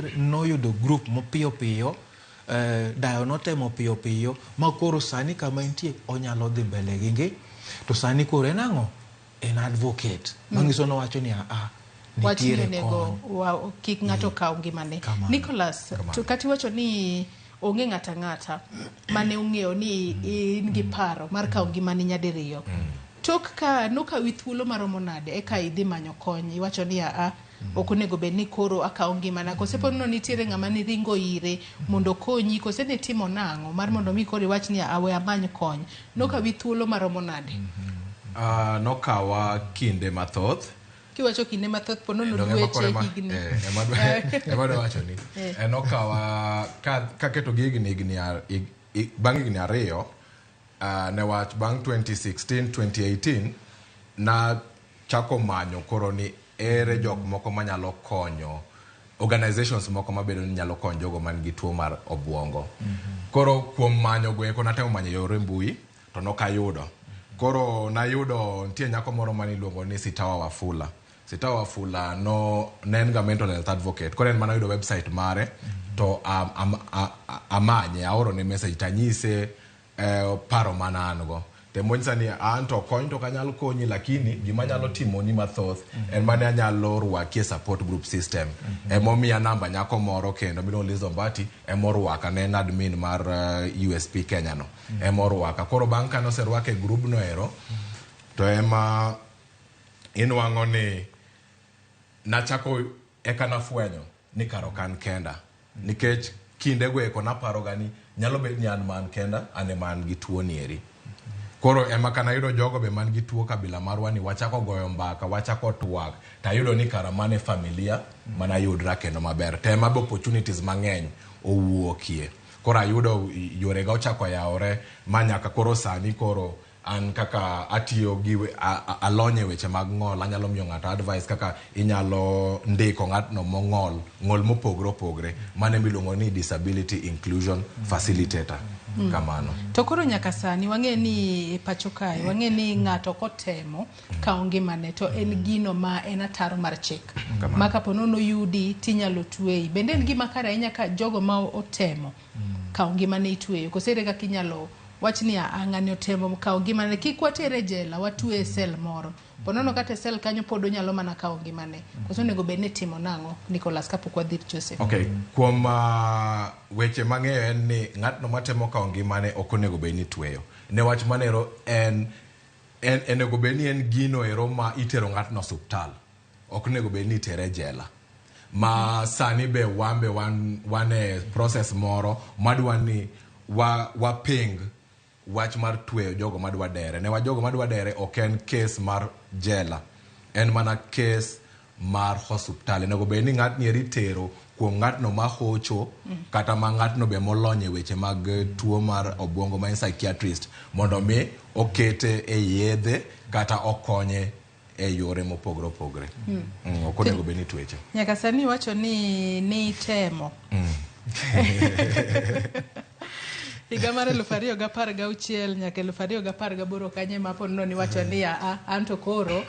Osir noyudo group mopiyo piyo, dayo notemo piyo piyo, ma koro sani kama intie onyalo dhi mbele gingi, to sani koro en ang'o? En advocate. Mangiso nowacho ni nitiere kon. Kik ng'ato kaw ngimane. Nicholas, to kati wacho ni onge ng'ata ng'ata mane ong'eyo ni in gi paro mar kaw ngimani nyadiriyo. Tok ka nokawi thuolo maromo nade eka idhi manyo kony, iwacho ni ok onego bed ni koro akaw ngimana, kose pod no nitiere ng'ama ni ringo ire mondo konyi, kose ne timo nang'o mar mondo mi koro iwach ni awe amany kony. Nokawi thuolo maromo nade? Nokawa kinde mathoth. Kiwacho kinde mathoth pono no dweche higni. Emado wacho ni. Nokawa ka keto higni bang' higni ariyo, ne wach bang' 2016 2018 na chako manyo koro ni ere jok moko manyalo konyo, organizations moko mabedo ni nyalo konyo jogo man gi tuo mar obwongo. Koro kuom manyo go eko natemo manyo yore mbui to nokayudo. Koro nayudo nitie nyako moro mani luongo ni Sitawa Wafula. Sitawa Wafula ne en ga mental health advocate. Koro en mana yudo website mare to amanye aoro ne message tanyise paro mana an go. Te monyisa ni an to kony to kanyalo konyi, lakini gima nyalo timo ni mathoth en mane anyalo rwaki support group system. Emomiya namba nyako moro kendo miluongo Liz Ombati, emorwaka ne en admin mar USP Kenya no. Emorwaka. Koro bang' kane oserwake group no ero, to ema inwang'o ni nachako eka nafwenyo ni karo kan kenda. Nikech kinde go eko naparo gani nyalo bet ni an man kenda, ane man gi tuo nieri. Koro ema kana yudo jogo be man gi tuo kabila marwa ni wachako goyo mbaka, wachako tuak, ta yudo ni kara mane familia mana yudra kendo maber. Tema be opportunities mang'eny owuokie. Koro ayudo yore ga ochako yaore manyaka koro sani koro an kaka atiyo gi alonye weche mag ng'ol, anyalo miyo ng'ato advice kaka inyalo ndiko ng'atno ng'ol mopogre opogre, mane miluongo ni disability inclusion facilitator. Kamano. To koro nyaka sani wang'e ni pacho kae, wang'e ni ng'ato kotemo kaw ngimane to en gino ma en ataro mar chik. Ma kapono no yudi tinyalo tweyi. Bende en gima kare ahinya ka jogo ma otemo kaw ngimane itweyo. Kosere kaka inyalo wach ni ng'ani otemo kaw ngimane, kik watere jela, watwe sel moro. Ponono kata sel kanyo pod onyalo mana kaw ngimane. Koso nego bed ni timo nang'o, Nicholas, kapok wadhi Joseph. Okay, kuom weche mang'eyo en ni ng'atno matemo kaw ngimane ok onego bed ni tweyo. Ne wach manero enego bed ni en gino ero ma itero ng'atno osuptal. Ok onego bed ni itere jela. Ma sani be wane process moro madwa ni waping wach mar tweyo jogo madwa dere. Ne wa jogo madwa dere ok en case mar jela, en mana case mar hospital. Nego bed ni ng'atni eritero kuom ng'atno ma hocho, kata ma ng'atno be molonye weche mag tuo mar obwongo ma en psychiatrist, mondo mi okete e yedhe kata okonye e yore mopogre opogre. Ok onego bed ni tweche. Nyaka sani wacho ni temo. Higa mar 2016 nyaka 2018 kanye ma pono ni wacho ni anto koro